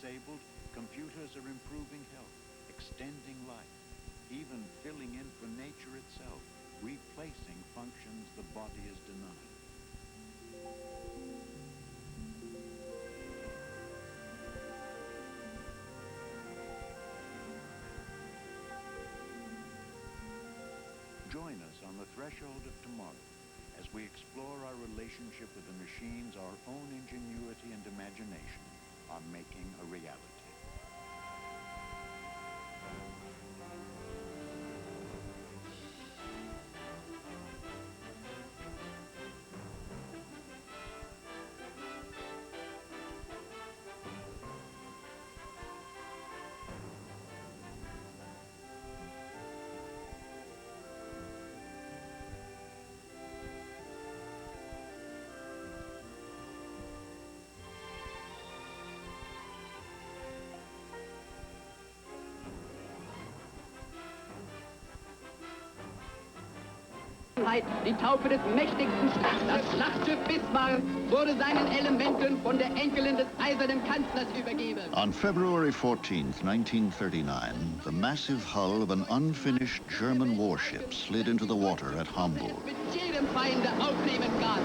disabled, computers are improving health, extending life, even filling in for nature itself, replacing functions the body is denied. Join us on the threshold of tomorrow as we explore our relationship with the machines, our own ingenuity and imagination are making a reality. Die Taufe des mächtigsten Schlachters. Das Schlachtschiff Bismarck wurde seinen Elementen von der Enkelin des eisernen Kanzlers übergeben. On February 14th, 1939, the massive hull of an unfinished German warship slid into the water at Hamburg. Mit jedem Feinde aufnehmen kann.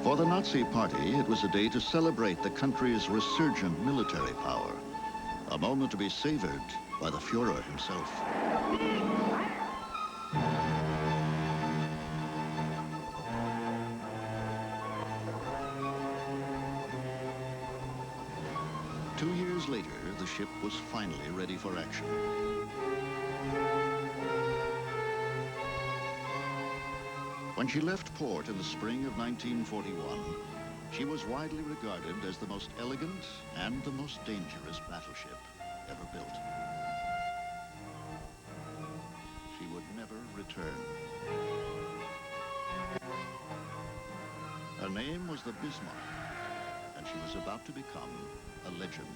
For the Nazi Party, it was a day to celebrate the country's resurgent military power. A moment to be savored by the Führer himself. Two years later, the ship was finally ready for action. When she left port in the spring of 1941, she was widely regarded as the most elegant and the most dangerous battleship ever built. She would never return. Her name was the Bismarck, and she was about to become a legend.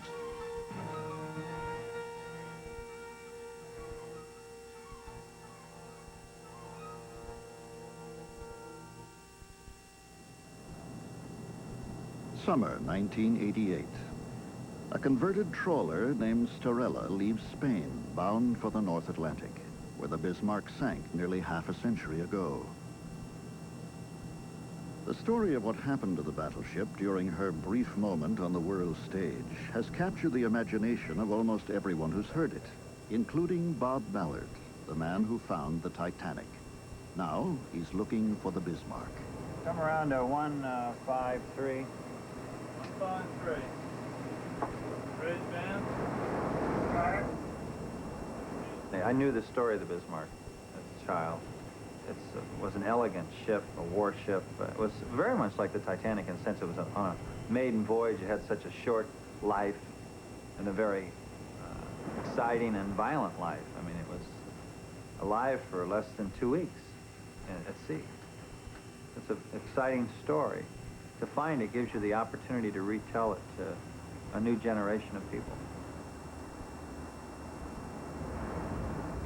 Summer 1988. A converted trawler named Starella leaves Spain, bound for the North Atlantic, where the Bismarck sank nearly half a century ago. The story of what happened to the battleship during her brief moment on the world stage has captured the imagination of almost everyone who's heard it, including Bob Ballard, the man who found the Titanic. Now he's looking for the Bismarck. Come around to 153. 153. Ready, man? I knew the story of the Bismarck as a child. It was an elegant ship, a warship. It was very much like the Titanic in the sense it was on a maiden voyage. It had such a short life and a very exciting and violent life. I mean, it was alive for less than 2 weeks at sea. It's an exciting story. To find it gives you the opportunity to retell it to a new generation of people.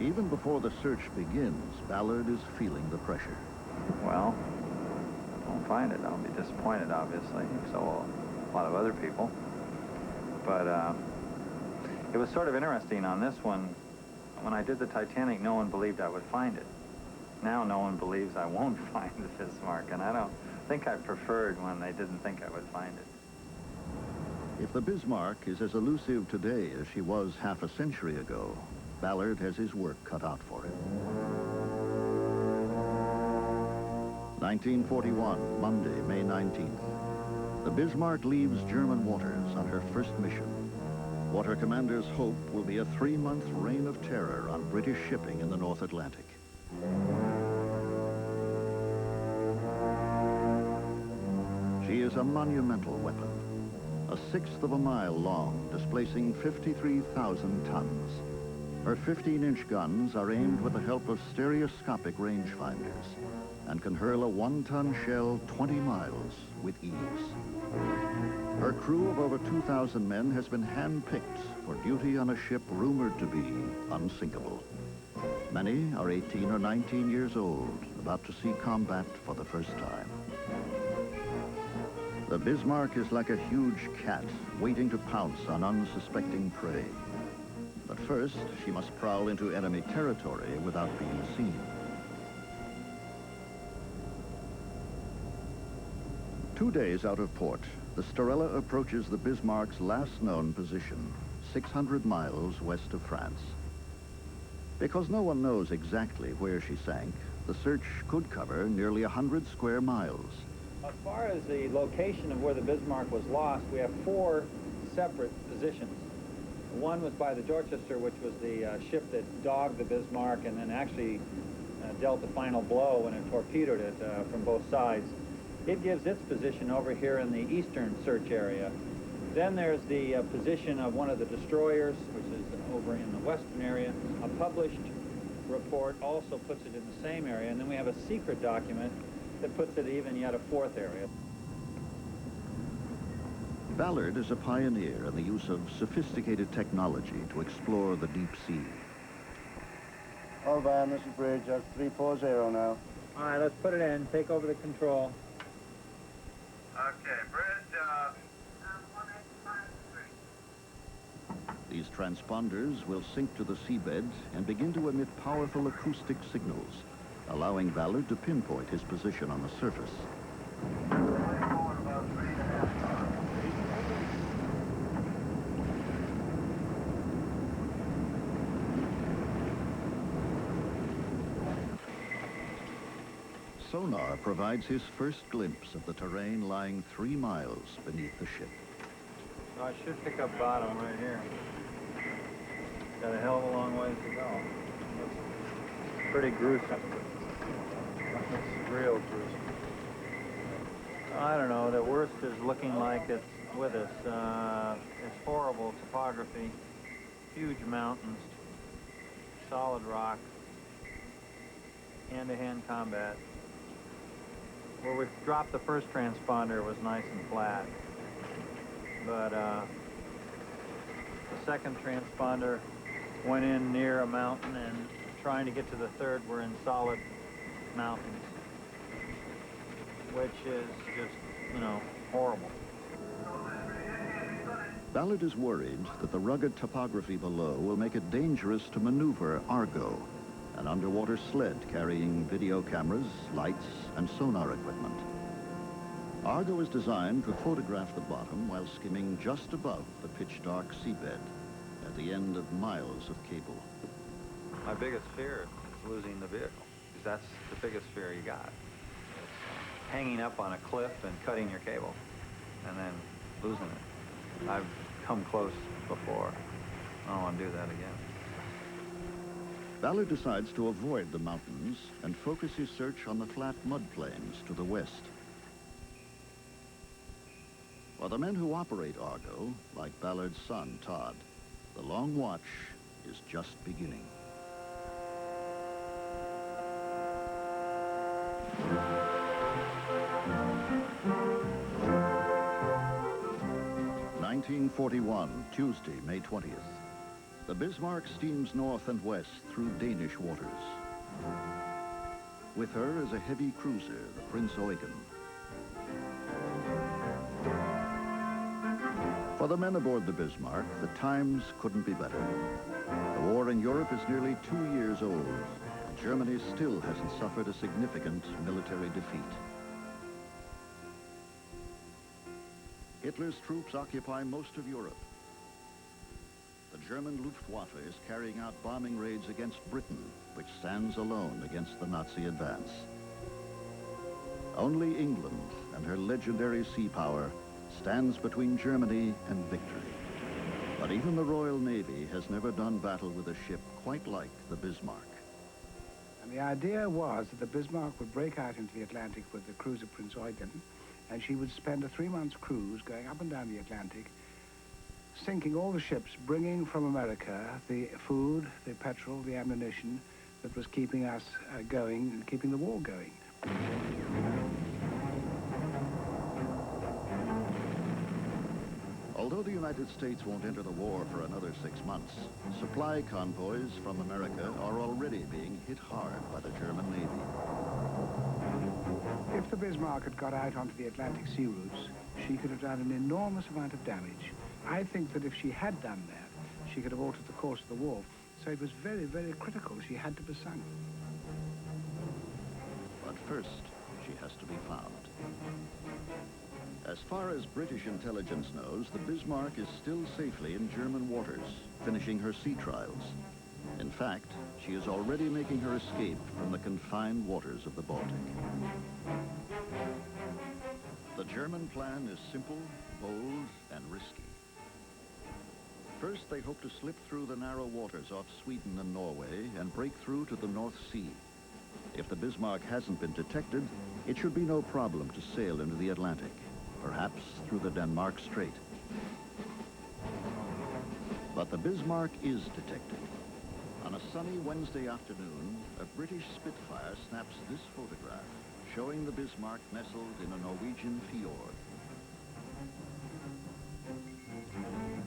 Even before the search begins, Ballard is feeling the pressure. Well, if I don't find it, I'll be disappointed, obviously. So will a lot of other people. But it was sort of interesting on this one. When I did the Titanic, no one believed I would find it. Now no one believes I won't find the Bismarck, and I don't think I preferred when they didn't think I would find it. If the Bismarck is as elusive today as she was half a century ago, Ballard has his work cut out for him. 1941, Monday, May 19th. The Bismarck leaves German waters on her first mission. What her commanders hope will be a 3-month reign of terror on British shipping in the North Atlantic. She is a monumental weapon, a 1/6 of a mile long, displacing 53,000 tons. Her 15-inch guns are aimed with the help of stereoscopic rangefinders and can hurl a 1-ton shell 20 miles with ease. Her crew of over 2,000 men has been hand-picked for duty on a ship rumored to be unsinkable. Many are 18 or 19 years old, about to see combat for the first time. The Bismarck is like a huge cat waiting to pounce on unsuspecting prey. But first, she must prowl into enemy territory without being seen. Two days out of port, the Starella approaches the Bismarck's last known position, 600 miles west of France. Because no one knows exactly where she sank, the search could cover nearly 100 square miles. As far as the location of where the Bismarck was lost, we have 4 separate positions. One was by the Dorchester, which was the ship that dogged the Bismarck and then actually dealt the final blow when it torpedoed it from both sides. It gives its position over here in the eastern search area. Then there's the position of one of the destroyers, which is over in the western area. A published report also puts it in the same area, and then we have a secret document that puts it even yet a 4th area. Ballard is a pioneer in the use of sophisticated technology to explore the deep sea. All van, this is bridge, that's 340 now. All right, let's put it in, take over the control. Okay, bridge, 1853. These transponders will sink to the seabed and begin to emit powerful acoustic signals, allowing Ballard to pinpoint his position on the surface. Sonar provides his first glimpse of the terrain lying 3 miles beneath the ship. Oh, I should pick up bottom right here. Got a hell of a long ways to go. Looks pretty gruesome. Looks real gruesome. I don't know, the worst is looking like it's with us. It's horrible topography, huge mountains, solid rock, hand-to-hand combat. Where we dropped the first transponder was nice and flat, but the second transponder went in near a mountain, and trying to get to the third, we're in solid mountains, which is just, you know, horrible. Ballard is worried that the rugged topography below will make it dangerous to maneuver Argo, an underwater sled carrying video cameras, lights, and sonar equipment. Argo is designed to photograph the bottom while skimming just above the pitch-dark seabed at the end of miles of cable. My biggest fear is losing the vehicle, because that's the biggest fear you got. Hanging up on a cliff and cutting your cable, and then losing it. I've come close before. I don't want to do that again. Ballard decides to avoid the mountains and focus his search on the flat mud plains to the west. For the men who operate Argo, like Ballard's son, Todd, the long watch is just beginning. (1941), Tuesday, May 20th. The Bismarck steams north and west through Danish waters. With her is a heavy cruiser, the Prince Eugen. For the men aboard the Bismarck, the times couldn't be better. The war in Europe is nearly 2 years old, and Germany still hasn't suffered a significant military defeat. Hitler's troops occupy most of Europe. The German Luftwaffe is carrying out bombing raids against Britain, which stands alone against the Nazi advance. Only England and her legendary sea power stands between Germany and victory. But even the Royal Navy has never done battle with a ship quite like the Bismarck. And the idea was that the Bismarck would break out into the Atlantic with the cruiser Prince Eugen, and she would spend a 3-month cruise going up and down the Atlantic, sinking all the ships, bringing from America the food, the petrol, the ammunition that was keeping us going and keeping the war going. Although the United States won't enter the war for another 6 months, supply convoys from America are already being hit hard by the German Navy. If the Bismarck had got out onto the Atlantic sea routes, she could have done an enormous amount of damage. I think that if she had done that, she could have altered the course of the war. So it was very, very critical. She had to be sunk. But first, she has to be found. As far as British intelligence knows, the Bismarck is still safely in German waters, finishing her sea trials. In fact, she is already making her escape from the confined waters of the Baltic. The German plan is simple, bold, and risky. First, they hope to slip through the narrow waters off Sweden and Norway and break through to the North Sea. If the Bismarck hasn't been detected, it should be no problem to sail into the Atlantic, perhaps through the Denmark Strait. But the Bismarck is detected. On a sunny Wednesday afternoon, a British Spitfire snaps this photograph, showing the Bismarck nestled in a Norwegian fjord.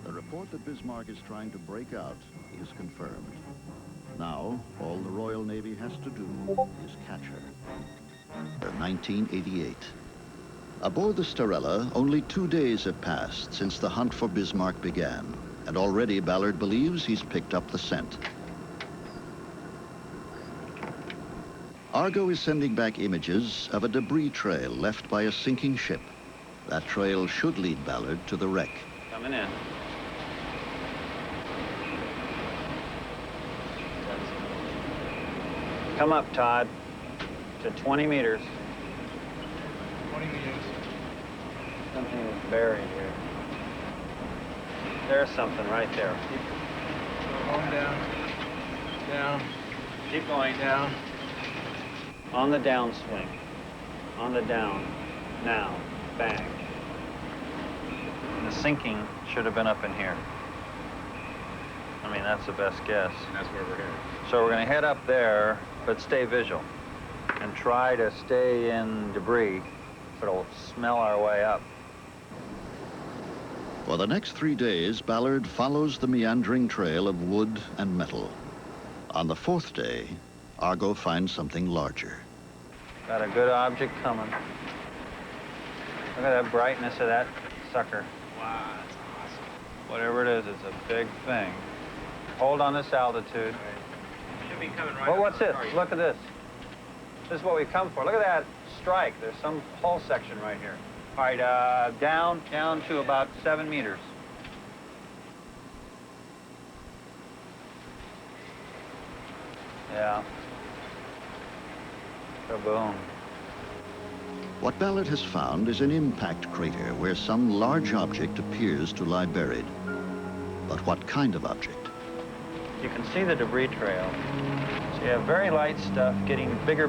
The report that Bismarck is trying to break out is confirmed. Now, all the Royal Navy has to do is catch her. 1988. Aboard the Starella, only 2 days have passed since the hunt for Bismarck began, and already Ballard believes he's picked up the scent. Argo is sending back images of a debris trail left by a sinking ship. That trail should lead Ballard to the wreck. Coming in. Come up, Todd, to 20 meters. 20 meters. Something is buried here. There's something right there. Going down. Down. Keep going. Down. On the downswing. On the down. Now. Bang. The sinking should have been up in here. I mean, that's the best guess. And that's where we're headed. So we're going to head up there, but stay visual. And try to stay in debris, but it'll smell our way up. For the next 3 days, Ballard follows the meandering trail of wood and metal. On the 4th day, Argo finds something larger. Got a good object coming. Look at that brightness of that sucker. Wow, that's awesome. Whatever it is, it's a big thing. Hold on this altitude. Should be coming right Well, up what's to the this? target. Look at this. This is what we've come for. Look at that strike. There's some hull section right here. All right, down to about 7 meters. Yeah. Kaboom. What Ballard has found is an impact crater where some large object appears to lie buried. But what kind of object? You can see the debris trail. So you have very light stuff getting bigger,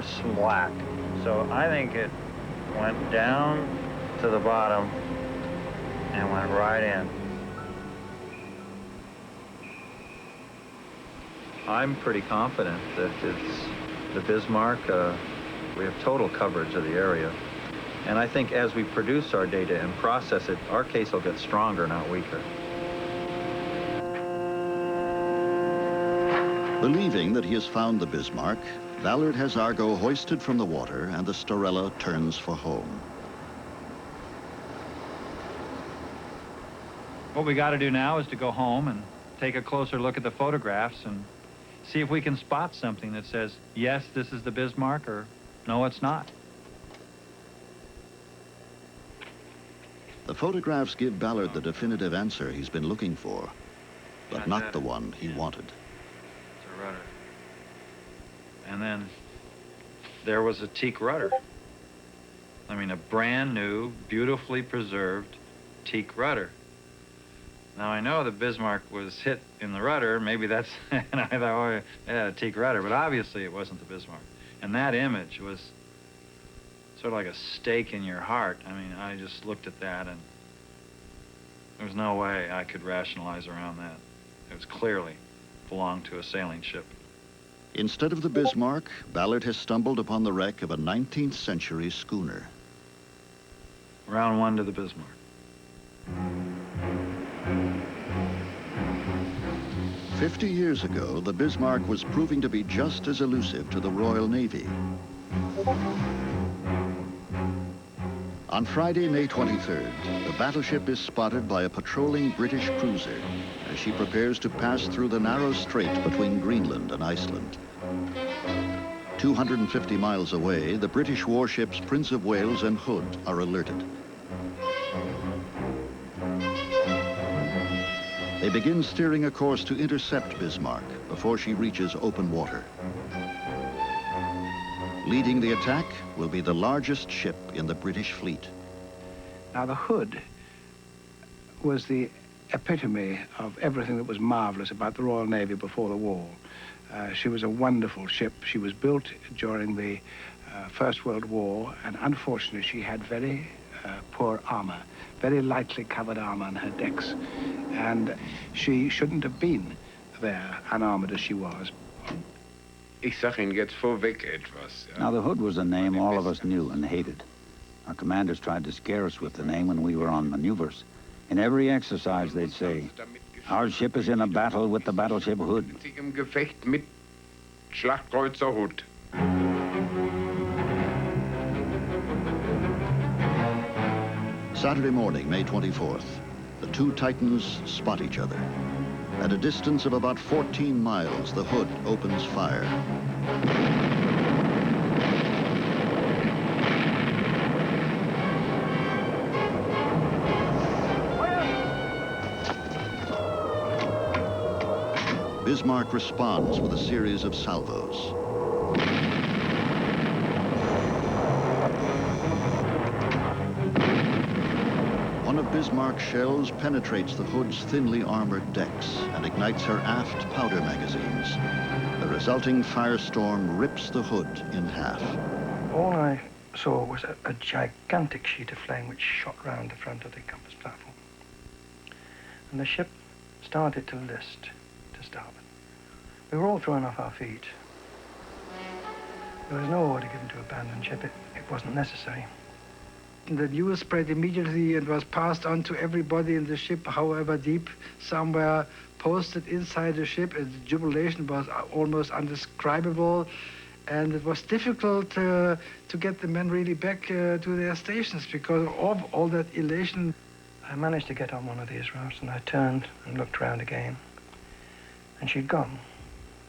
slack. So I think it went down to the bottom and went right in. I'm pretty confident that it's the Bismarck. We have total coverage of the area. And I think as we produce our data and process it, our case will get stronger, not weaker. Believing that he has found the Bismarck, Ballard has Argo hoisted from the water and the Starella turns for home. What we got to do now is to go home and take a closer look at the photographs and see if we can spot something that says, yes, this is the Bismarck, or no, it's not. The photographs give Ballard the definitive answer he's been looking for, but not the one he wanted. It's a rudder. And then there was a teak rudder. I mean, a brand new, beautifully preserved teak rudder. Now, I know the Bismarck was hit in the rudder. Maybe that's, and I thought, oh, yeah, a teak rudder. But obviously, it wasn't the Bismarck. And that image was sort of like a stake in your heart. I mean, I just looked at that, and there was no way I could rationalize around that. It was clearly belonged to a sailing ship. Instead of the Bismarck, Ballard has stumbled upon the wreck of a 19th century schooner. Round one to the Bismarck. "50 years ago, the Bismarck was proving to be just as elusive to the Royal Navy. On Friday, May 23rd, the battleship is spotted by a patrolling British cruiser as she prepares to pass through the narrow strait between Greenland and Iceland. 250 miles away, the British warships Prince of Wales and Hood are alerted. They begin steering a course to intercept Bismarck before she reaches open water. Leading the attack will be the largest ship in the British fleet. Now, the Hood was the epitome of everything that was marvelous about the Royal Navy before the war. She was a wonderful ship. She was built during the First World War, and unfortunately, she had very poor armor, very lightly covered armor on her decks. And she shouldn't have been there, unarmored as she was. Ich sag Ihnen jetzt vorweg etwas. Now, the Hood was a name all of us knew and hated. Our commanders tried to scare us with the name when we were on maneuvers. In every exercise, they'd say, "Our ship is in a battle with the battleship Hood." Im Gefecht mit Schlachtkreuzer Hood. Saturday morning, May 24th, the two Titans spot each other. At a distance of about 14 miles, the Hood opens fire. Bismarck responds with a series of salvos. One of Bismarck's shells penetrates the Hood's thinly armored decks and ignites her aft powder magazines. The resulting firestorm rips the Hood in half. All I saw was a gigantic sheet of flame which shot round the front of the compass platform. And the ship started to list to starboard. We were all thrown off our feet. There was no order given to abandon ship. It wasn't necessary. The news spread immediately and was passed on to everybody in the ship, however deep. Some were posted inside the ship, and the jubilation was almost indescribable. And it was difficult to get the men really back to their stations because of all that elation. I managed to get on one of these rafts, and I turned and looked round again. And she'd gone,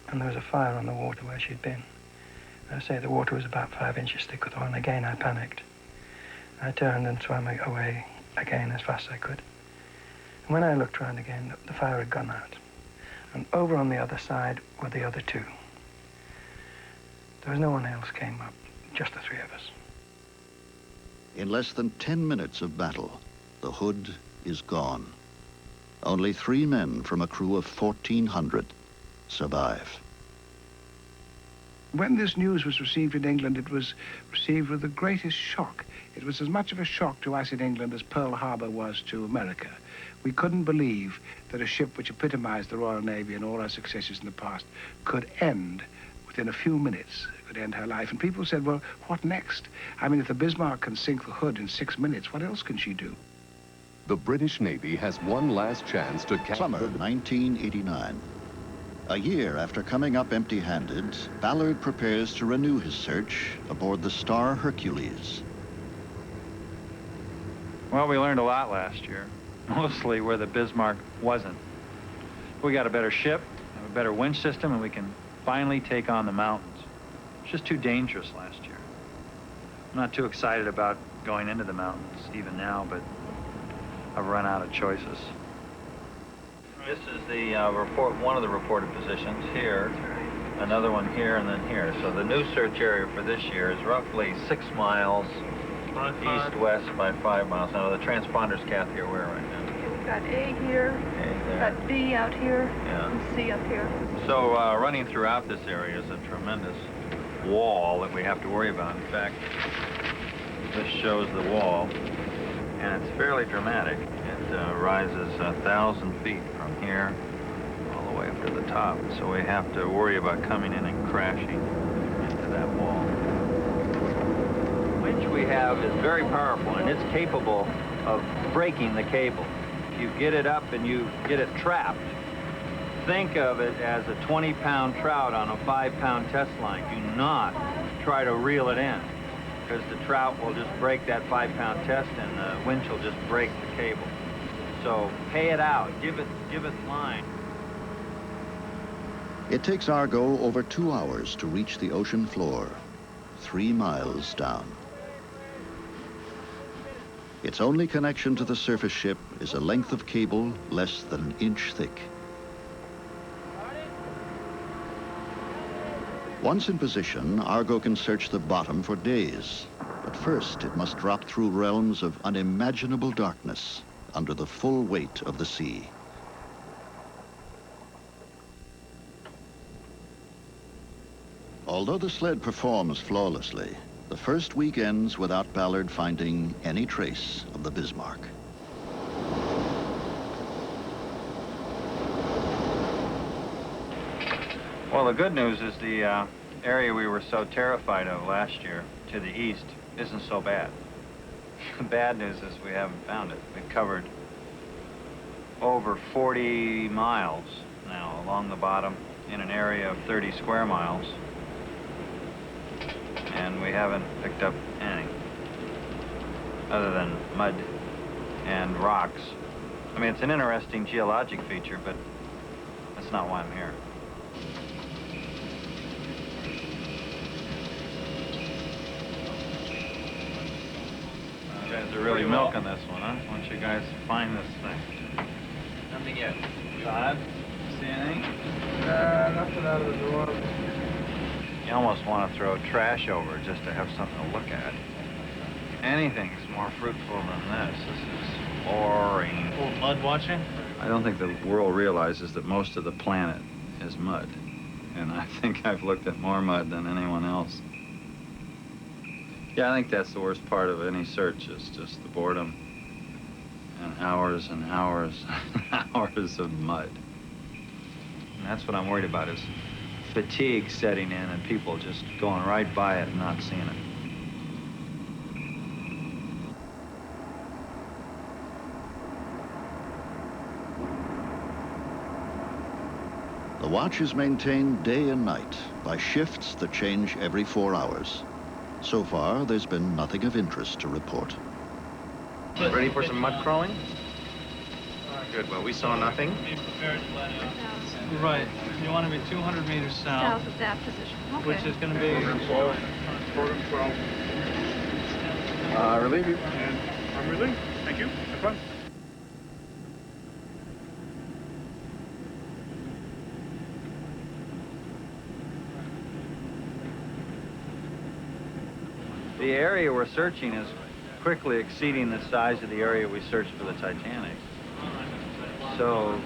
and there was a fire on the water where she'd been. I say the water was about 5 inches thick with oil, and again I panicked. I turned and swam away again as fast as I could. And when I looked round again, the fire had gone out. And over on the other side were the other two. There was no one else came up, just the three of us. In less than 10 minutes of battle, the Hood is gone. Only 3 men from a crew of 1,400 survive. When this news was received in England, it was received with the greatest shock. It was as much of a shock to us in England as Pearl Harbor was to America. We couldn't believe that a ship which epitomized the Royal Navy and all our successes in the past could end within a few minutes, could end her life. And people said, well, what next? I mean, if the Bismarck can sink the Hood in 6 minutes, what else can she do? The British Navy has one last chance to capture... Summer 1989. A year after coming up empty-handed, Ballard prepares to renew his search aboard the Star Hercules. Well, we learned a lot last year, mostly where the Bismarck wasn't. We got a better ship, a better winch system, and we can finally take on the mountains. It's just too dangerous last year. I'm not too excited about going into the mountains even now, but I've run out of choices. This is the one of the reported positions here, another one here, and then here. So the new search area for this year is roughly 6 miles east-west by 5 miles. Now the transponder's Kathy are where right now? We've got A here, got B out here, and C up here. So running throughout this area is a tremendous wall that we have to worry about. In fact, this shows the wall, and it's fairly dramatic. It rises 1,000 feet from here all the way up to the top. So we have to worry about coming in and crashing into that wall. The winch we have is very powerful, and it's capable of breaking the cable. If you get it up and you get it trapped, think of it as a 20-pound trout on a 5-pound test line. Do not try to reel it in, because the trout will just break that 5-pound test and the winch will just break the cable. So pay it out, give it line. It takes Argo over 2 hours to reach the ocean floor, 3 miles down. Its only connection to the surface ship is a length of cable less than an inch thick. Once in position, Argo can search the bottom for days. But first, it must drop through realms of unimaginable darkness under the full weight of the sea. Although the sled performs flawlessly, the first week ends without Ballard finding any trace of the Bismarck. Well, the good news is the area we were so terrified of last year to the east isn't so bad. The bad news is we haven't found it. We've covered over 40 miles now along the bottom in an area of 30 square miles. And we haven't picked up any, other than mud and rocks. I mean, it's an interesting geologic feature, but that's not why I'm here. You guys are really milking this one, huh? Why don't you guys find this thing? Nothing yet. Todd, see anything? Nothing out of the door. You almost want to throw trash over just to have something to look at. Anything's more fruitful than this. This is boring. Oh, mud watching? I don't think the world realizes that most of the planet is mud. And I think I've looked at more mud than anyone else. Yeah, I think that's the worst part of any search, is just the boredom and hours and hours and hours of mud. And that's what I'm worried about, is fatigue setting in and people just going right by it and not seeing it. The watch is maintained day and night by shifts that change every 4 hours. So far, there's been nothing of interest to report. Ready for some mud crawling? Good, well, we saw nothing. Right. You want to be 200 meters south. South of that position. Okay. Which is going to be... Relieve you. And I'm relieved. Thank you. Have fun. The area we're searching is quickly exceeding the size of the area we searched for the Titanic. So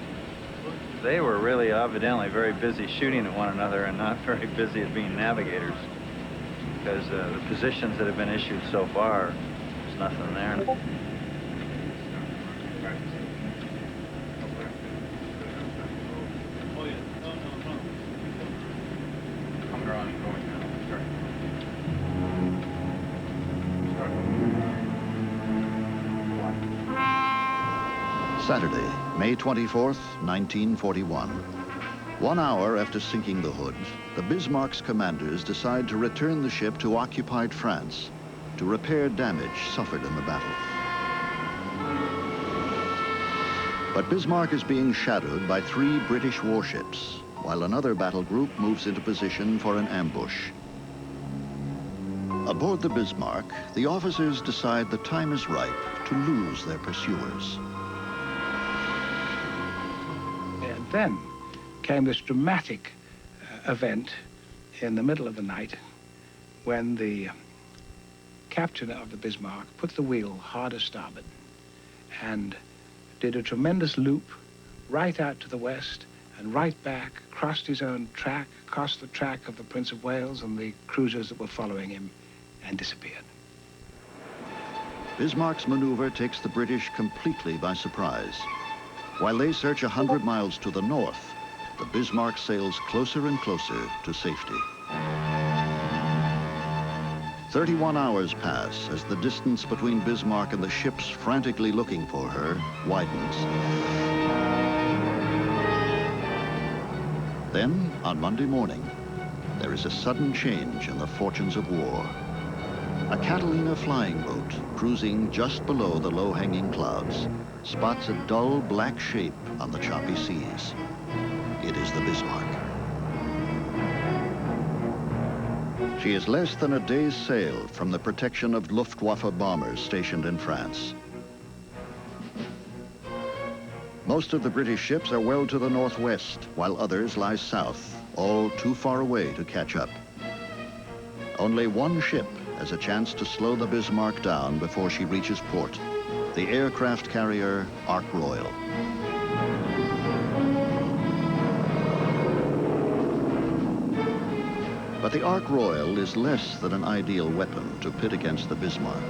they were really evidently very busy shooting at one another and not very busy at being navigators, because the positions that have been issued so far, there's nothing there. Saturday, May 24th, 1941. 1 hour after sinking the Hood, the Bismarck's commanders decide to return the ship to occupied France to repair damage suffered in the battle. But Bismarck is being shadowed by 3 British warships, while another battle group moves into position for an ambush. Aboard the Bismarck, the officers decide the time is ripe to lose their pursuers. And then came this dramatic event in the middle of the night when the captain of the Bismarck put the wheel hard a starboard and did a tremendous loop right out to the west and right back, crossed his own track, crossed the track of the Prince of Wales and the cruisers that were following him, and disappeared. Bismarck's maneuver takes the British completely by surprise. While they search 100 miles to the north, the Bismarck sails closer and closer to safety. 31 hours pass as the distance between Bismarck and the ships frantically looking for her widens. Then, on Monday morning, there is a sudden change in the fortunes of war. A Catalina flying boat, cruising just below the low-hanging clouds, spots a dull black shape on the choppy seas. It is the Bismarck. She is less than a day's sail from the protection of Luftwaffe bombers stationed in France. Most of the British ships are well to the northwest, while others lie south, all too far away to catch up. Only one ship has a chance to slow the Bismarck down before she reaches port, the aircraft carrier Ark Royal. But the Ark Royal is less than an ideal weapon to pit against the Bismarck.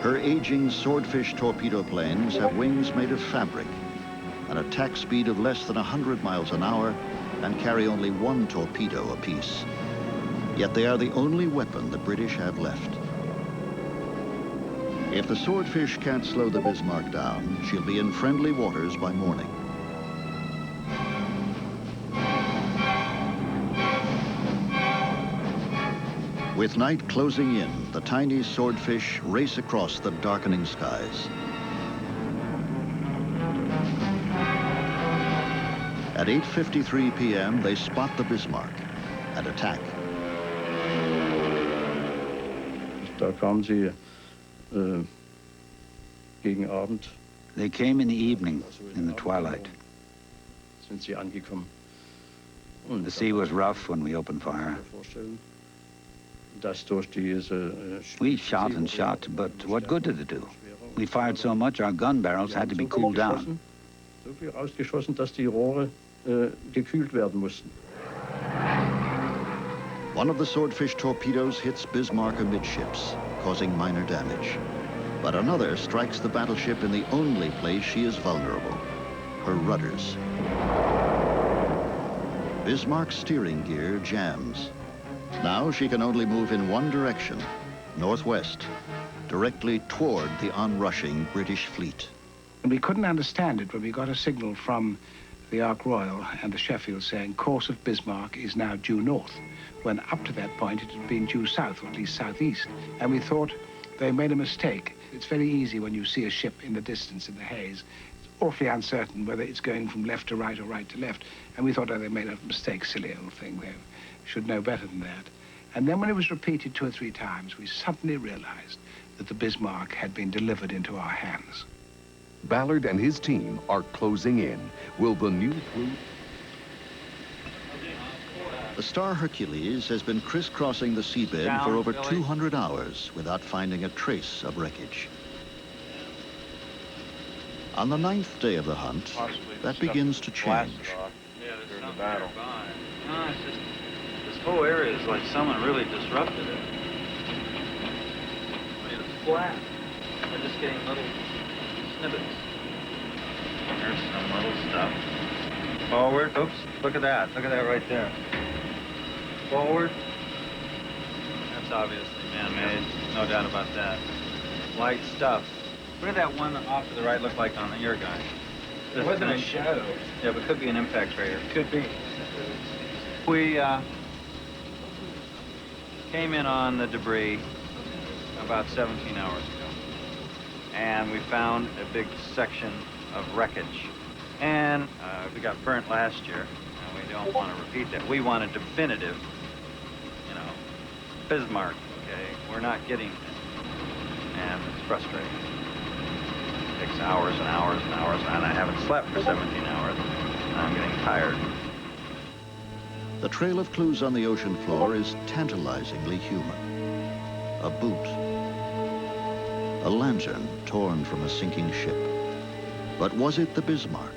Her aging swordfish torpedo planes have wings made of fabric, an attack speed of less than 100 miles an hour, and carry only one torpedo apiece. Yet they are the only weapon the British have left. If the swordfish can't slow the Bismarck down, she'll be in friendly waters by morning. With night closing in, the tiny swordfish race across the darkening skies. At 8:53 p.m., they spot the Bismarck and attack. Da kamen sie gegen Abend. They came in the evening, in the twilight. Sind sie angekommen. The sea was rough when we opened fire. We shot and shot, but what good did it do? We fired so much our gun barrels had to be cooled down. So viel ausgeschossen, dass die Rohre gekühlt werden mussten. One of the swordfish torpedoes hits Bismarck amidships, causing minor damage. But another strikes the battleship in the only place she is vulnerable, her rudders. Bismarck's steering gear jams. Now she can only move in one direction, northwest, directly toward the onrushing British fleet. And we couldn't understand it when we got a signal from the Ark Royal and the Sheffield saying course of Bismarck is now due north, when up to that point it had been due south, or at least southeast. And we thought they made a mistake. It's very easy when you see a ship in the distance in the haze. It's awfully uncertain whether it's going from left to right or right to left. And we thought, oh, they made a mistake, silly old thing. They should know better than that. And then when it was repeated 2 or 3 times, we suddenly realized that the Bismarck had been delivered into our hands. Ballard and his team are closing in. Will the new crew... The Star Hercules has been crisscrossing the seabed for over 200 hours without finding a trace of wreckage. On the 9th day of the hunt, that begins to change. Yeah, during the battle. No, it's just, this whole area is like someone really disrupted it. I mean, it's flat. We're just getting little snippets. There's some little stuff. Forward. Oops, look at that. Look at that right there. Forward. That's obviously man-made. No doubt about that. Light stuff. What did that one off to the right look like on your guy? It wasn't a shadow. Yeah, but it could be an impact crater. Could be. We came in on the debris about 17 hours ago. And we found a big section of wreckage. And we got burnt last year, and we don't want to repeat that. We want a definitive, you know, Bismarck, okay? We're not getting it. And it's frustrating. It takes hours and hours and hours, and I haven't slept for 17 hours, and I'm getting tired. The trail of clues on the ocean floor is tantalizingly human. A boot. A lantern torn from a sinking ship. But was it the Bismarck?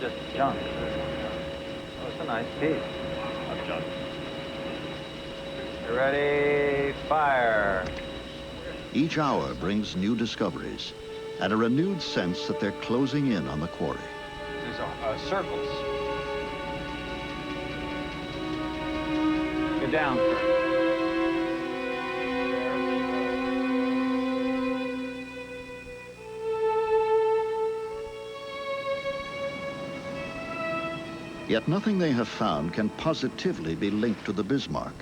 Just junk. Oh, it's a nice piece of junk. You ready? Fire. Each hour brings new discoveries and a renewed sense that they're closing in on the quarry. There's circles. Go down, Kurt. Yet nothing they have found can positively be linked to the Bismarck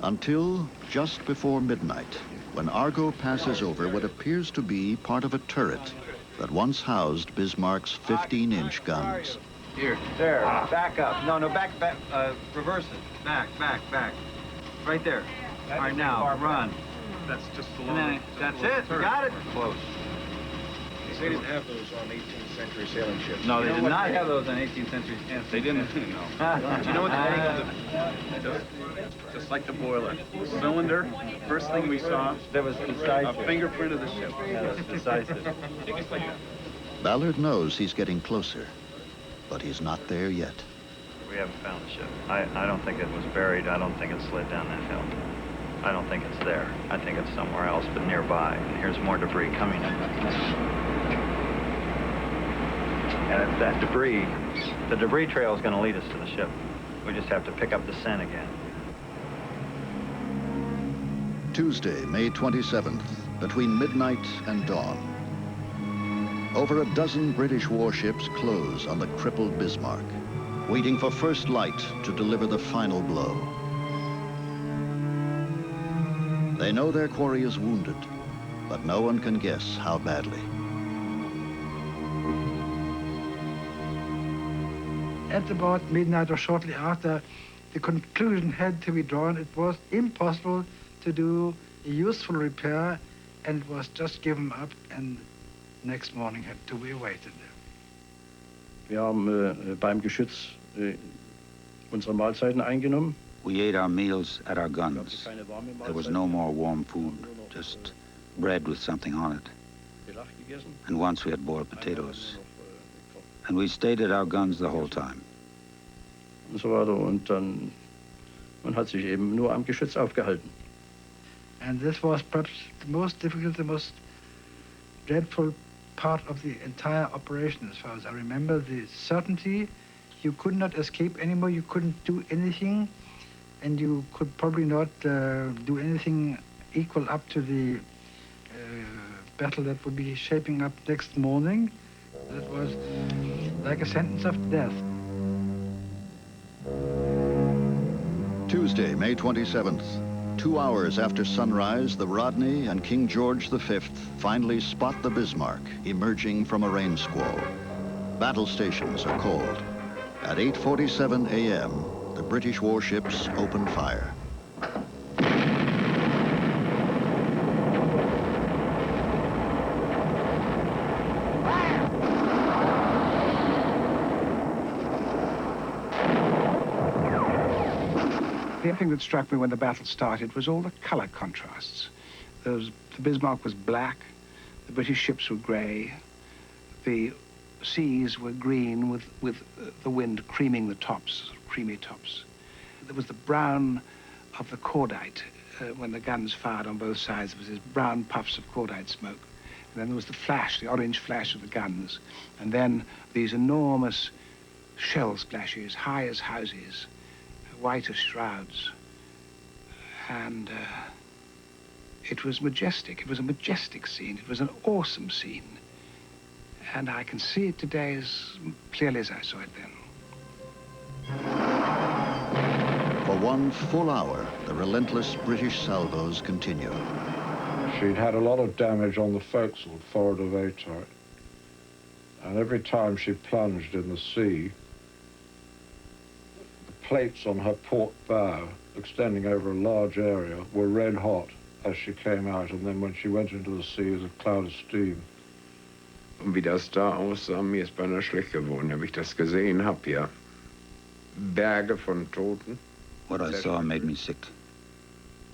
until just before midnight, when Argo passes over what appears to be part of a turret that once housed Bismarck's 15-inch guns. Here. There. Back up. No, back. Reverse it. Back. Right there. All right, now, run. That's just the That's it. You got it. Close. They didn't have those on 18th century sailing ships. No, they did not have those on 18th century. They didn't. No. Do you know what the name of just like the boiler. The cylinder, first thing we saw, that was decisive. A fingerprint of the ship. Yeah, that was decisive. Ballard knows he's getting closer, but he's not there yet. We haven't found the ship. I don't think it was buried. I don't think it slid down that hill. I don't think it's there. I think it's somewhere else, but nearby. And here's more debris coming in. And it's that debris, the debris trail is going to lead us to the ship. We just have to pick up the scent again. Tuesday, May 27th, between midnight and dawn. Over a dozen British warships close on the crippled Bismarck, waiting for first light to deliver the final blow. They know their quarry is wounded, but no one can guess how badly. At about midnight or shortly after, the conclusion had to be drawn. It was impossible to do a useful repair, and it was just given up, and next morning had to be awaited. Wir haben beim Geschütz unsere Mahlzeiten eingenommen. We ate our meals at our guns. There was no more warm food, just bread with something on it. And once we had boiled potatoes. And we stayed at our guns the whole time. Und so weiter. Und dann, man hat sich eben nur am Geschütz aufgehalten. And this was perhaps the most difficult, the most dreadful part of the entire operation, as far as I remember. The certainty, you could not escape anymore, you couldn't do anything, and you could probably not do anything equal up to the battle that would be shaping up next morning. That was like a sentence of death. Tuesday, May 27th. 2 hours after sunrise, the Rodney and King George V finally spot the Bismarck emerging from a rain squall. Battle stations are called. At 8:47 a.m., the British warships open fire. The thing that struck me when the battle started was all the color contrasts. The Bismarck was black, the British ships were gray, the seas were green with the wind creaming the tops, creamy tops. There was the brown of the cordite. When the guns fired on both sides, there was these brown puffs of cordite smoke. And then there was the flash, the orange flash of the guns. And then these enormous shell splashes, high as houses, white as shrouds. And it was majestic. It was a majestic scene. It was an awesome scene. And I can see it today as clearly as I saw it then. For 1 full hour, the relentless British salvos continue. She'd had a lot of damage on the forecastle forward of A-turret. And every time she plunged in the sea, the plates on her port bow, extending over a large area, were red hot as she came out. And then when she went into the sea, it was a cloud of steam. Und wie das da aussah, mir ist beinahe schlecht geworden, als ich das gesehen habe hier. Berge von Toten. What I saw made me sick.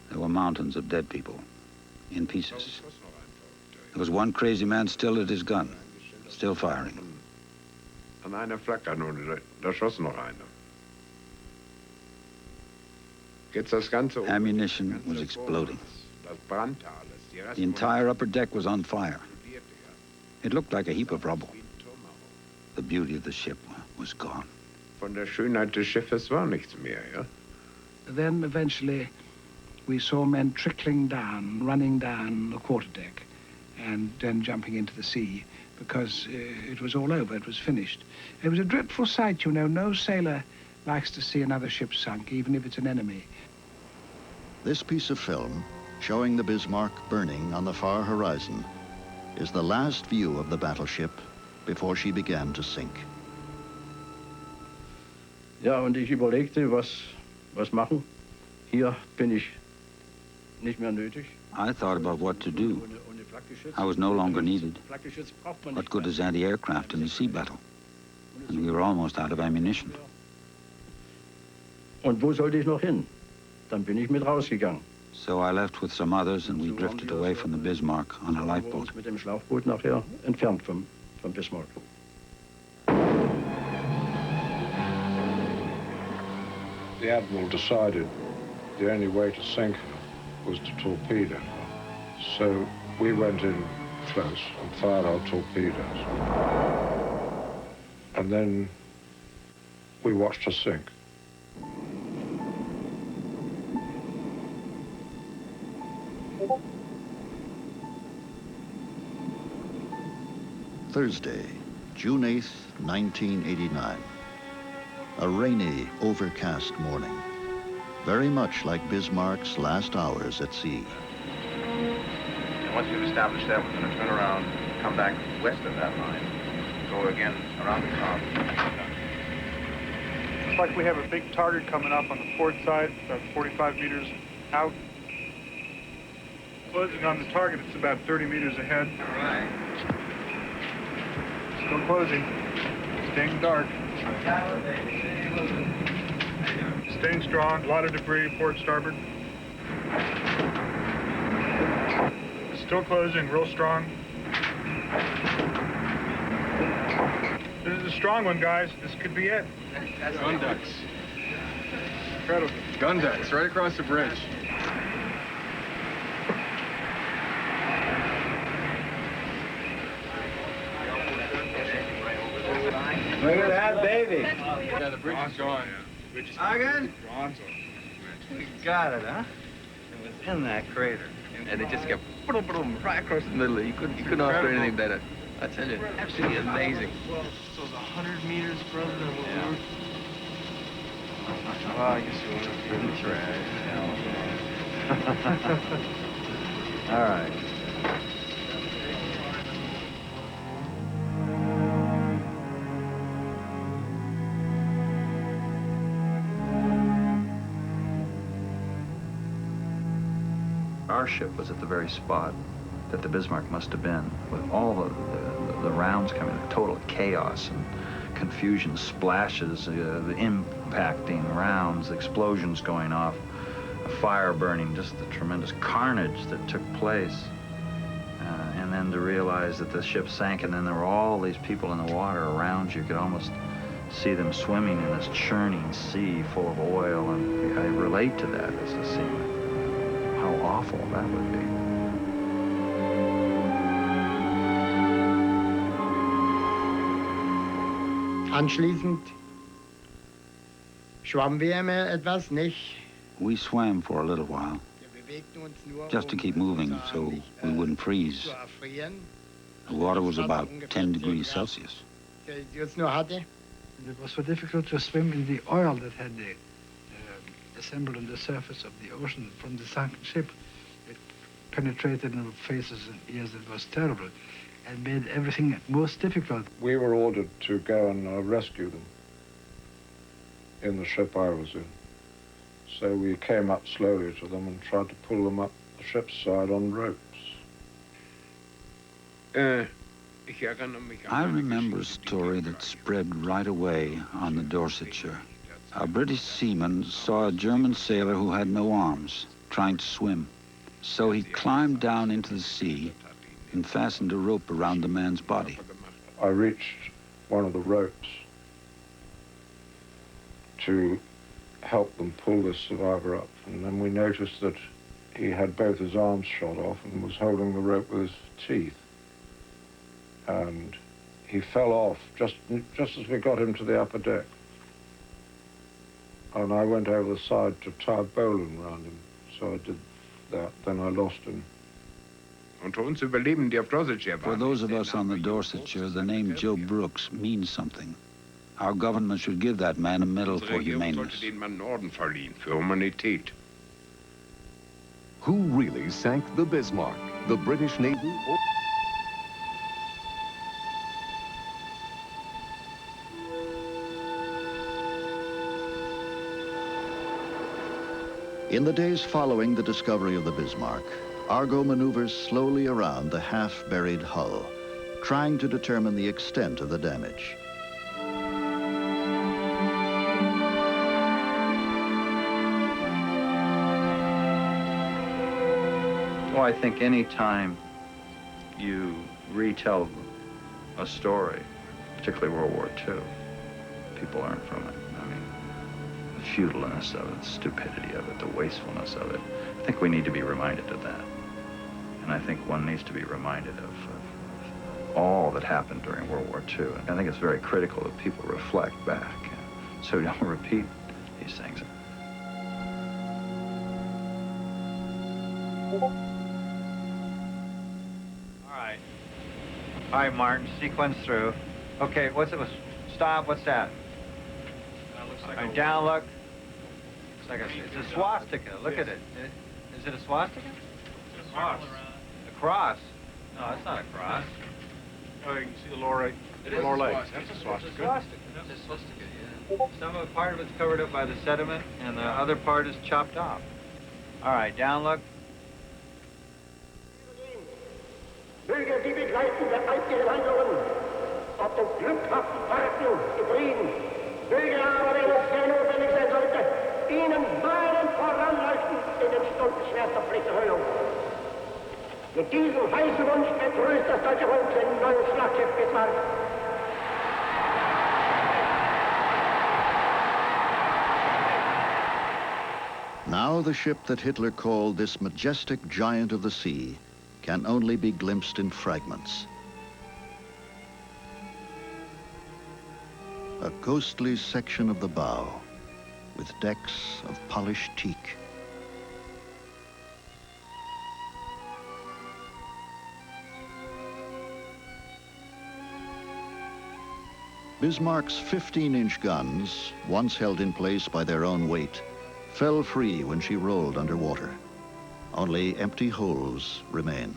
There were mountains of dead people, in pieces. There was one crazy man still at his gun, still firing. An einer Flakkanone, da schoss noch einer. Jetzt das ganze Ammunition was exploding. The entire upper deck was on fire. It looked like a heap of rubble. The beauty of the ship was gone. Von der Schönheit des Schiffes war nichts mehr, ja? Then eventually we saw men trickling down, running down the quarterdeck, and then jumping into the sea because it was all over, it was finished. It was a dreadful sight, you know. No sailor likes to see another ship sunk, even if it's an enemy. This piece of film, showing the Bismarck burning on the far horizon, is the last view of the battleship before she began to sink. Ja, und ich überlegte, was machen. Hier bin ich nicht mehr nötig. I thought about what to do. I was no longer needed. What good is anti-aircraft in a sea battle? And we were almost out of ammunition. Und wo sollte ich noch hin? Dann bin ich mit rausgegangen. So I left with some others and we drifted away from the Bismarck on a lifeboat. Mit dem Schlauchboot nachher entfernt vom Bismarck. The Admiral decided the only way to sink her was to torpedo her. So we went in close and fired our torpedoes. And then we watched her sink. Thursday, June 8th, 1989. A rainy, overcast morning, very much like Bismarck's last hours at sea. And once we've established that, we're going to turn around, come back west of that line, go again around the top. Looks like we have a big target coming up on the port side, about 45 meters out. Closing on the target, it's about 30 meters ahead. All right. Still closing. Staying dark. Staying strong. A lot of debris, port starboard. Still closing, real strong. This is a strong one, guys. This could be it. Gun decks. Incredible. Gun decks, right across the bridge. Look at that baby. Yeah, the bridge is gone. Again? We got it, huh? It was in that crater. And it just kept boom, boom, right across the middle. You couldn't offer anything better. I tell you, absolutely amazing. So it's 100 meters further than what we were. Well, I guess you want to in the trash. All right. Our ship was at the very spot that the Bismarck must have been, with all the rounds coming, total chaos and confusion, splashes, the impacting rounds, explosions going off, a fire burning, just the tremendous carnage that took place. And then to realize that the ship sank, and then there were all these people in the water around you. You could almost see them swimming in this churning sea full of oil, and I relate to that as a seaman. How awful that would be. Anschließend schwammen wir immer etwas, nicht? We swam for a little while, just to keep moving so we wouldn't freeze. The water was about 10 degrees Celsius. It was so difficult to swim in the oil that had assembled on the surface of the ocean from the sunken ship. It penetrated in our faces and ears. It was terrible and made everything most difficult. We were ordered to go and rescue them in the ship I was in. So we came up slowly to them and tried to pull them up the ship's side on ropes. I remember a story that spread right away on the Dorsetshire. A British seaman saw a German sailor who had no arms trying to swim. So he climbed down into the sea and fastened a rope around the man's body. I reached one of the ropes to help them pull this survivor up, and then we noticed that he had both his arms shot off and was holding the rope with his teeth. And he fell off just as we got him to the upper deck. And I went over the side to tie a bowline round him. So I did that, then I lost him. For those of us on the Dorsetshire, the name Joe Brooks means something. Our government should give that man a medal for humaneness. Who really sank the Bismarck? The British Navy? In the days following the discovery of the Bismarck, Argo maneuvers slowly around the half-buried hull, trying to determine the extent of the damage. Well, I think any time you retell a story, particularly World War II, people learn from it. I mean, the futileness of it, the stupidity of it, the wastefulness of it. I think we need to be reminded of that. And I think one needs to be reminded of all that happened during World War II. And I think it's very critical that people reflect back so we don't repeat these things. All right, Martin, sequence through. Okay, what's it? Stop, what's that? Looks All like right, down look. It's like it's a swastika, look at it. Is it a swastika? It's a cross. A cross? No, that's not a cross. Oh, you can see the lower, lower legs. That's a swastika. It's a swastika. It's a swastika, yeah. Part of it's covered up by the sediment, and the other part is chopped off. All right, down look. Möge die begleitende Eidgewandlungen auf den glückhaften Fahrten getrieben. Möge aber, wenn es sehr notwendig sein sollte, ihnen meinen voranleuchten in den Stunden schwerster Pflichterfüllung. Mit diesem heißen Wunsch begrüßt das deutsche Volk den neuen Schlachtschiff Bismarck. Now the ship that Hitler called this majestic giant of the sea can only be glimpsed in fragments. A ghostly section of the bow with decks of polished teak. Bismarck's 15-inch guns, once held in place by their own weight, fell free when she rolled underwater. Only empty holes remain.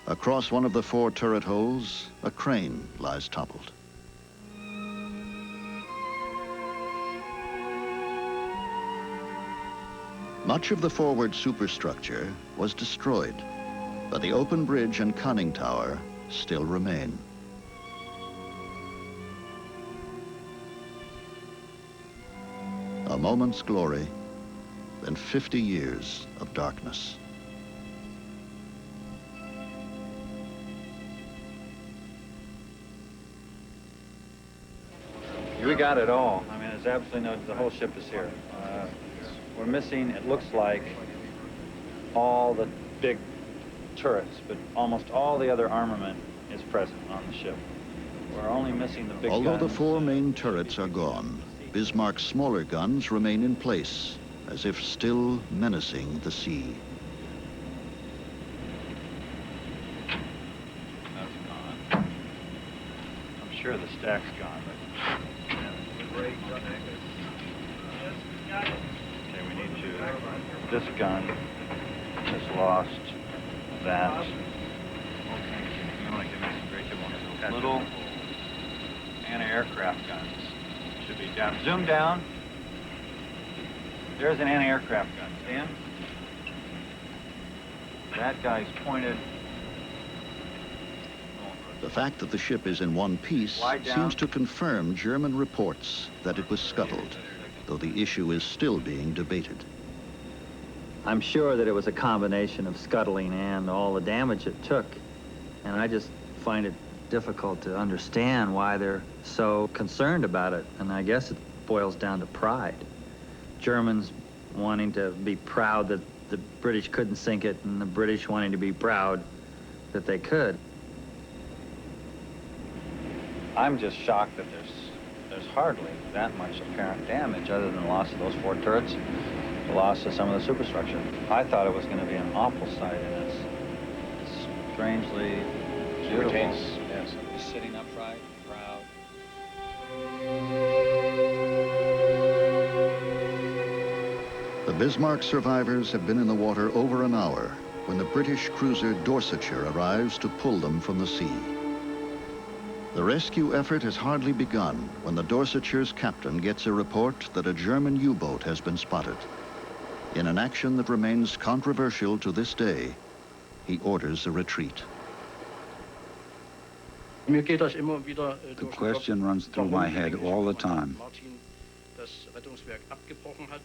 Across one of the 4 turret holes, a crane lies toppled. Much of the forward superstructure was destroyed, but the open bridge and conning tower still remain. A moment's glory, then 50 years of darkness. We got it all. I mean, there's absolutely no, the whole ship is here. We're missing, it looks like, all the big turrets, but almost all the other armament is present on the ship. We're only missing the big guns. Although the 4 main turrets are gone, Bismarck's smaller guns remain in place, as if still menacing the sea. That's gone. I'm sure the stack's gone, but... Okay, we need to... This gun has lost that. Okay, you want to give me some great ones. Little anti-aircraft guns. Should be down. Zoom down. There's an anti-aircraft gun. Dan? That guy's pointed. The fact that the ship is in one piece seems to confirm German reports that it was scuttled, though the issue is still being debated. I'm sure that it was a combination of scuttling and all the damage it took. And I just find it difficult to understand why they're so concerned about it. And I guess it boils down to pride. Germans wanting to be proud that the British couldn't sink it, and the British wanting to be proud that they could. I'm just shocked that there's hardly that much apparent damage other than the loss of those 4 turrets, the loss of some of the superstructure. I thought it was going to be an awful sight, and it's strangely beautiful. Yes. He's sitting upright, proud. The Bismarck survivors have been in the water over an hour when the British cruiser Dorsetshire arrives to pull them from the sea. The rescue effort has hardly begun when the Dorsetshire's captain gets a report that a German U-boat has been spotted. In an action that remains controversial to this day, he orders a retreat. The question runs through my head all the time.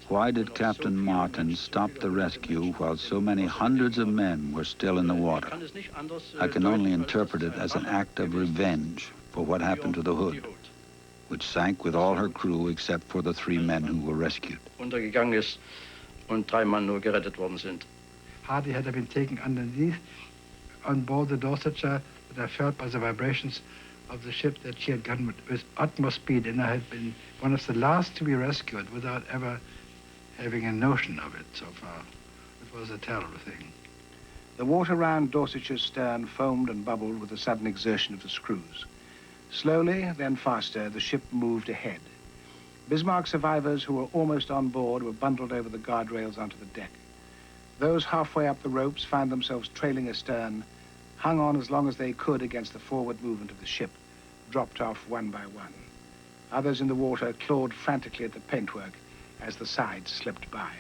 Why did Captain Martin stop the rescue while so many hundreds of men were still in the water? I can only interpret it as an act of revenge for what happened to the Hood, which sank with all her crew except for the 3 men who were rescued. Hardly had I been taken underneath on board the Dorsetshire that I felt by the vibrations of the ship that she had gone with utmost speed, and I had been one of the last to be rescued without ever having a notion of it so far. It was a terrible thing. The water round Dorsetshire's stern foamed and bubbled with the sudden exertion of the screws. Slowly, then faster, the ship moved ahead. Bismarck survivors who were almost on board were bundled over the guardrails onto the deck. Those halfway up the ropes found themselves trailing astern, hung on as long as they could against the forward movement of the ship, dropped off one by one. Others in the water clawed frantically at the paintwork as the sides slipped by.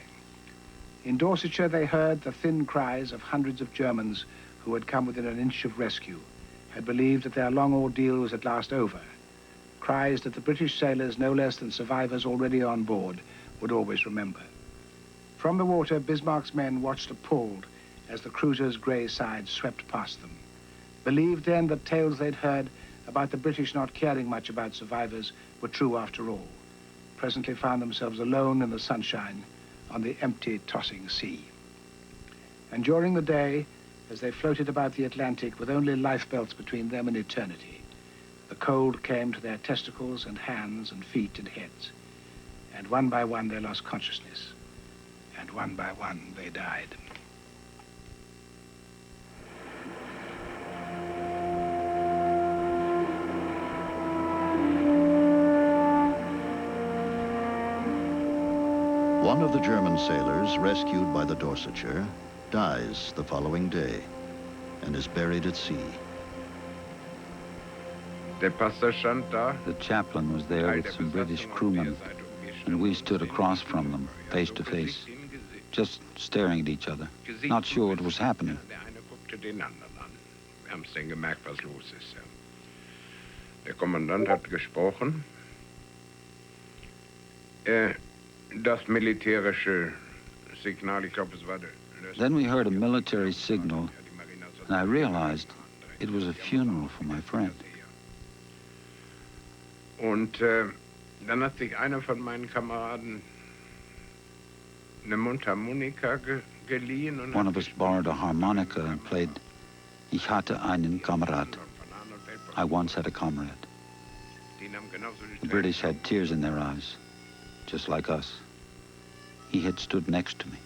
In Dorsetshire, they heard the thin cries of hundreds of Germans who had come within an inch of rescue, had believed that their long ordeal was at last over, cries that the British sailors, no less than survivors already on board, would always remember. From the water, Bismarck's men watched appalled as the cruiser's grey sides swept past them, believed then that tales they'd heard about the British not caring much about survivors were true after all, presently found themselves alone in the sunshine on the empty, tossing sea. And during the day, as they floated about the Atlantic with only lifebelts between them and eternity, the cold came to their testicles and hands and feet and heads, and one by one they lost consciousness, and one by one they died. One of the German sailors rescued by the Dorsetshire dies the following day and is buried at sea. The chaplain was there with some British crewmen, and we stood across from them, face to face, just staring at each other, not sure what was happening. Der Kommandant hat gesprochen. Das militärische Signal, ich glaube, es war der... Then we heard a military signal, and I realized it was a funeral for my friend. Und dann hat sich einer von meinen Kameraden eine Mundharmonika geliehen. Und one of us borrowed a harmonica and played Ich hatte einen Kamerad. I once had a comrade. The British had tears in their eyes, just like us. He had stood next to me.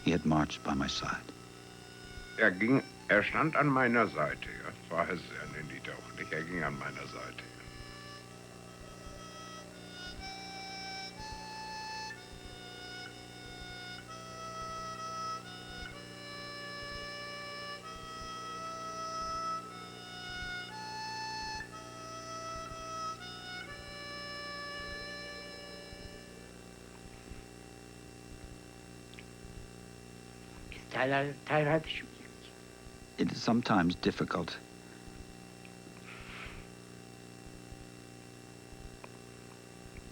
He had marched by my side. Er stand an meiner Seite. Ja. Das war er niedlich auch nicht. Er ging an meiner Seite. It is sometimes difficult.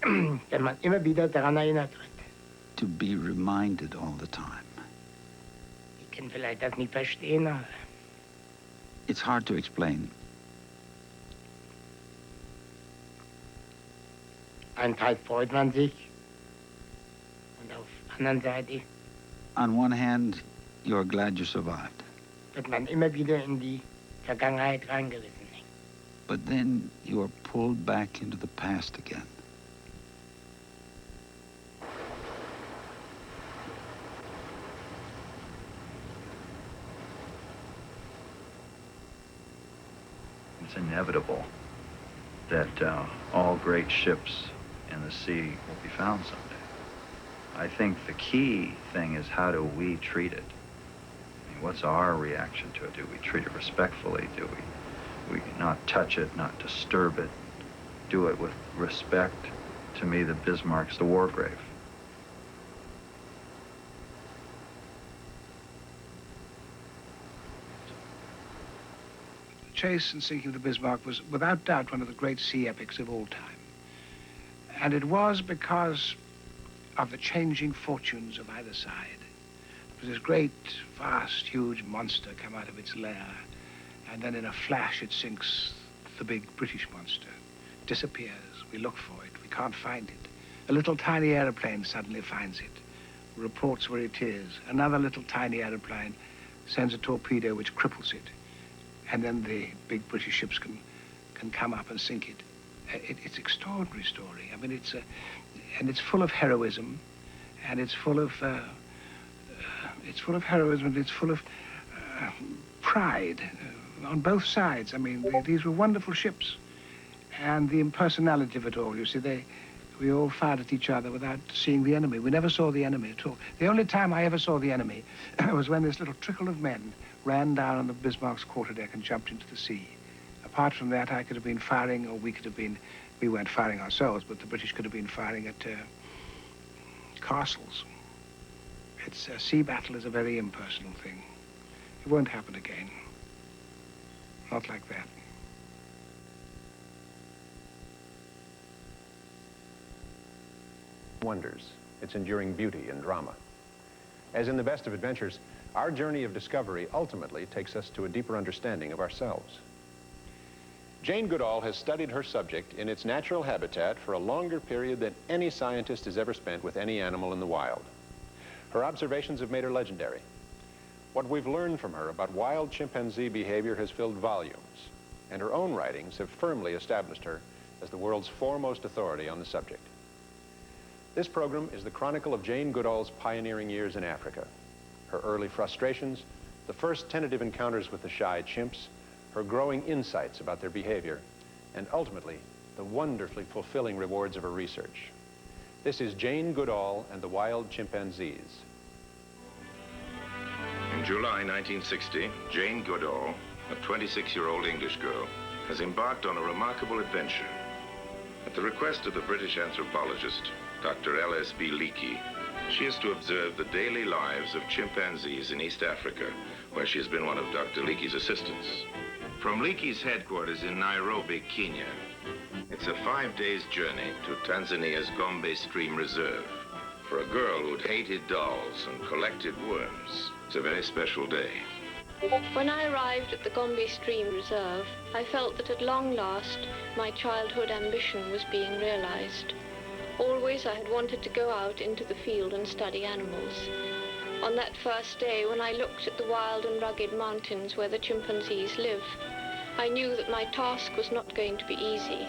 Wenn man immer wieder daran erinnert wird. To be reminded all the time. Ich kann vielleicht das nicht verstehen, aber It's hard to explain. einen Teil freut man sich und auf der anderen Seite On one hand, you're glad you survived. wird man immer wieder in die Vergangenheit reingerissen. But then you are pulled back into the past again. It's inevitable that all great ships in the sea will be found someday. I think the key thing is, how do we treat it? I mean, what's our reaction to it? Do we treat it respectfully? Do we not touch it, not disturb it? Do it with respect? To me, the Bismarck's the war grave. The chase and sinking of the Bismarck was without doubt one of the great sea epics of all time. And it was because of the changing fortunes of either side. There was this great, vast, huge monster come out of its lair, and then in a flash it sinks the big British monster. Disappears. We look for it. We can't find it. A little tiny aeroplane suddenly finds it, reports where it is. Another little tiny aeroplane sends a torpedo which cripples it. And then the big British ships can come up and sink it. It's an extraordinary story. I mean, and it's full of heroism, and it's full of heroism, and it's full of pride on both sides. I mean, these were wonderful ships, and the impersonality of it all. You see, we all fired at each other without seeing the enemy. We never saw the enemy at all. The only time I ever saw the enemy was when this little trickle of men ran down on the Bismarck's quarterdeck and jumped into the sea. Apart from that, I could have been firing, or we weren't firing ourselves, but the British could have been firing at castles. A sea battle is a very impersonal thing. It won't happen again. Not like that. Wonders, its enduring beauty and drama. As in the best of adventures, our journey of discovery ultimately takes us to a deeper understanding of ourselves. Jane Goodall has studied her subject in its natural habitat for a longer period than any scientist has ever spent with any animal in the wild. Her observations have made her legendary. What we've learned from her about wild chimpanzee behavior has filled volumes, and her own writings have firmly established her as the world's foremost authority on the subject. This program is the chronicle of Jane Goodall's pioneering years in Africa, her early frustrations, the first tentative encounters with the shy chimps, her growing insights about their behavior, and ultimately, the wonderfully fulfilling rewards of her research. This is Jane Goodall and the Wild Chimpanzees. In July 1960, Jane Goodall, a 26-year-old English girl, has embarked on a remarkable adventure. At the request of the British anthropologist, Dr. L.S.B. Leakey, she is to observe the daily lives of chimpanzees in East Africa, where she has been one of Dr. Leakey's assistants. From Leakey's headquarters in Nairobi, Kenya, it's a 5 days journey to Tanzania's Gombe Stream Reserve. For a girl who'd hated dolls and collected worms, it's a very special day. When I arrived at the Gombe Stream Reserve, I felt that at long last, my childhood ambition was being realized. Always I had wanted to go out into the field and study animals. On that first day, when I looked at the wild and rugged mountains where the chimpanzees live, I knew that my task was not going to be easy.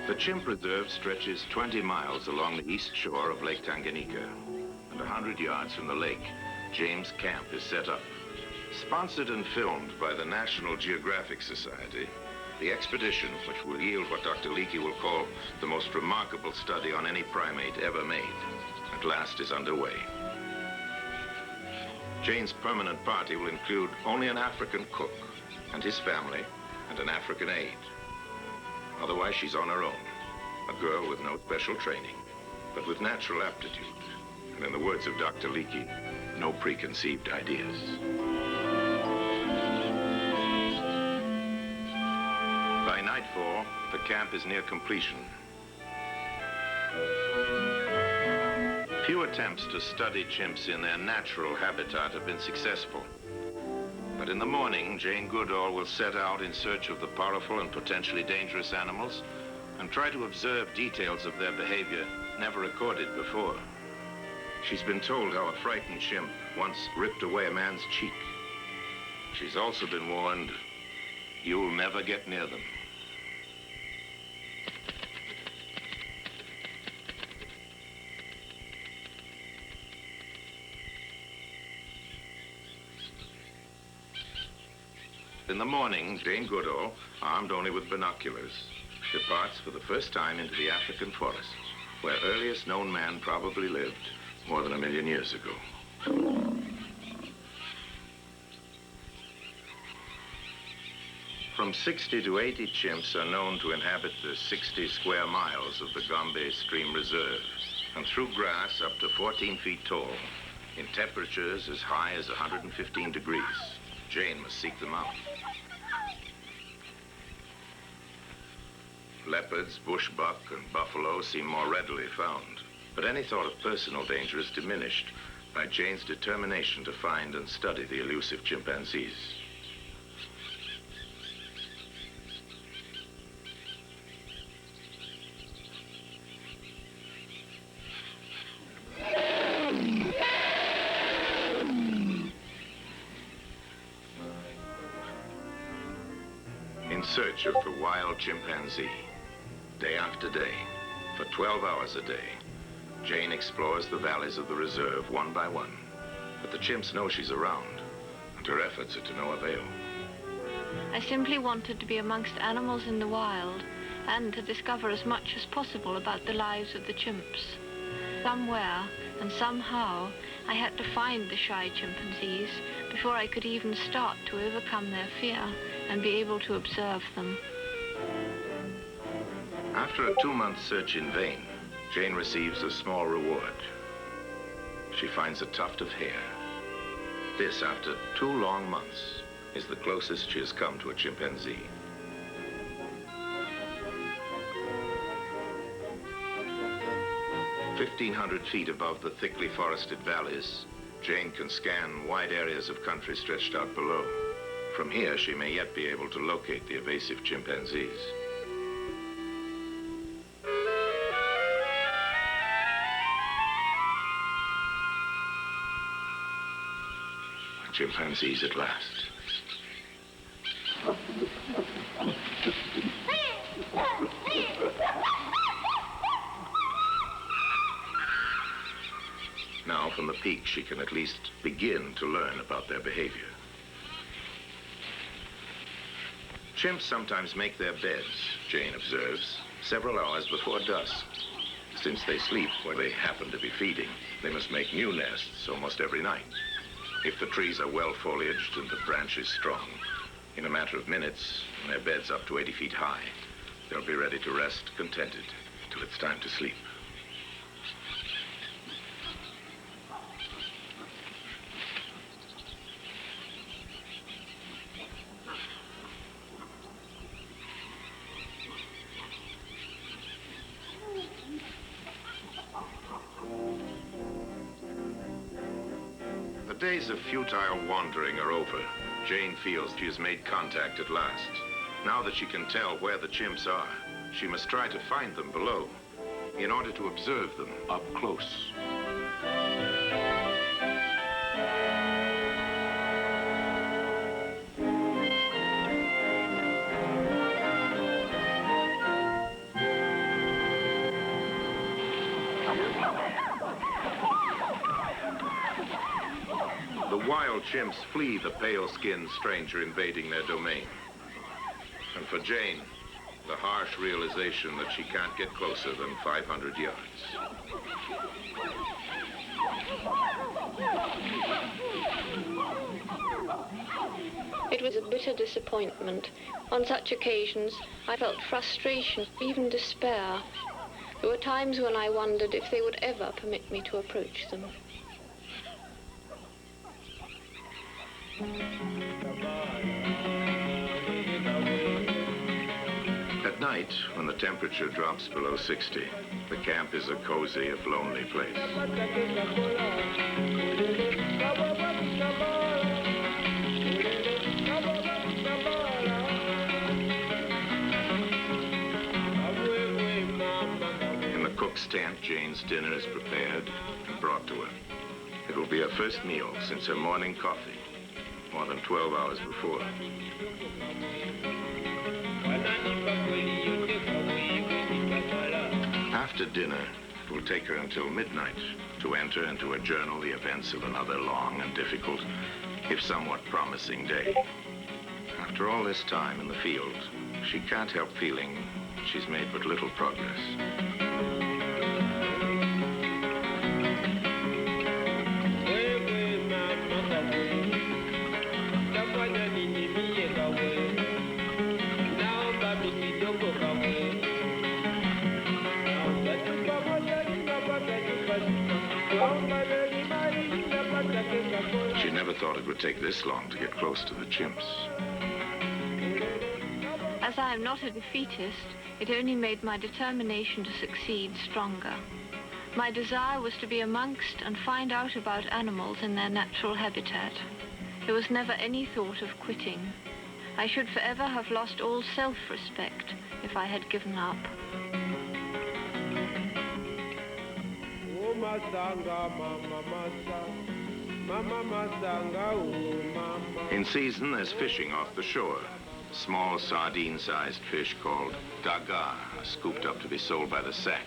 The chimp reserve stretches 20 miles along the east shore of Lake Tanganyika, and 100 yards from the lake, James Camp is set up. Sponsored and filmed by the National Geographic Society, the expedition, which will yield what Dr. Leakey will call the most remarkable study on any primate ever made, at last is underway. Jane's permanent party will include only an African cook and his family and an African aide. Otherwise, she's on her own, a girl with no special training, but with natural aptitude, and in the words of Dr. Leakey, no preconceived ideas. By nightfall, the camp is near completion. Few attempts to study chimps in their natural habitat have been successful. But in the morning, Jane Goodall will set out in search of the powerful and potentially dangerous animals and try to observe details of their behavior never recorded before. She's been told how a frightened chimp once ripped away a man's cheek. She's also been warned, you'll never get near them. In the morning, Jane Goodall, armed only with binoculars, departs for the first time into the African forest, where earliest known man probably lived more than 1 million years ago. From 60 to 80 chimps are known to inhabit the 60 square miles of the Gombe Stream Reserve, and through grass up to 14 feet tall, in temperatures as high as 115 degrees. Jane must seek them out. Leopards, bush buck, and buffalo seem more readily found, but any thought of personal danger is diminished by Jane's determination to find and study the elusive chimpanzees. In search of the wild chimpanzee, day after day, for 12 hours a day, Jane explores the valleys of the reserve one by one. But the chimps know she's around, and her efforts are to no avail. I simply wanted to be amongst animals in the wild and to discover as much as possible about the lives of the chimps. Somewhere and somehow, I had to find the shy chimpanzees before I could even start to overcome their fear and be able to observe them. After a 2-month search in vain, Jane receives a small reward. She finds a tuft of hair. This, after 2 long months, is the closest she has come to a chimpanzee. "1,500 feet above the thickly forested valleys, Jane can scan wide areas of country stretched out below. From here, she may yet be able to locate the evasive chimpanzees. Chimpanzees at last. Now, from the peak, she can at least begin to learn about their behavior. Chimps sometimes make their beds, Jane observes, several hours before dusk. Since they sleep where they happen to be feeding, they must make new nests almost every night. If the trees are well foliaged and the branches strong, in a matter of minutes, when their bed's up to 80 feet high, they'll be ready to rest contented till it's time to sleep. The days of futile wandering are over. Jane feels she has made contact at last. Now that she can tell where the chimps are, she must try to find them below in order to observe them up close. The wild chimps flee the pale-skinned stranger invading their domain. And for Jane, the harsh realization that she can't get closer than 500 yards. It was a bitter disappointment. On such occasions, I felt frustration, even despair. There were times when I wondered if they would ever permit me to approach them. At night, when the temperature drops below 60, the camp is a cozy if lonely place. In the cook next tent, Jane's dinner is prepared and brought to her. It will be her first meal since her morning coffee, more than 12 hours before. After dinner, it will take her until midnight to enter into her journal the events of another long and difficult, if somewhat promising day. After all this time in the field, she can't help feeling she's made but little progress. She never thought it would take this long to get close to the chimps. As I am not a defeatist, it only made my determination to succeed stronger. My desire was to be amongst and find out about animals in their natural habitat. There was never any thought of quitting. I should forever have lost all self-respect if I had given up. In season, there's fishing off the shore. Small sardine-sized fish called daga are scooped up to be sold by the sack.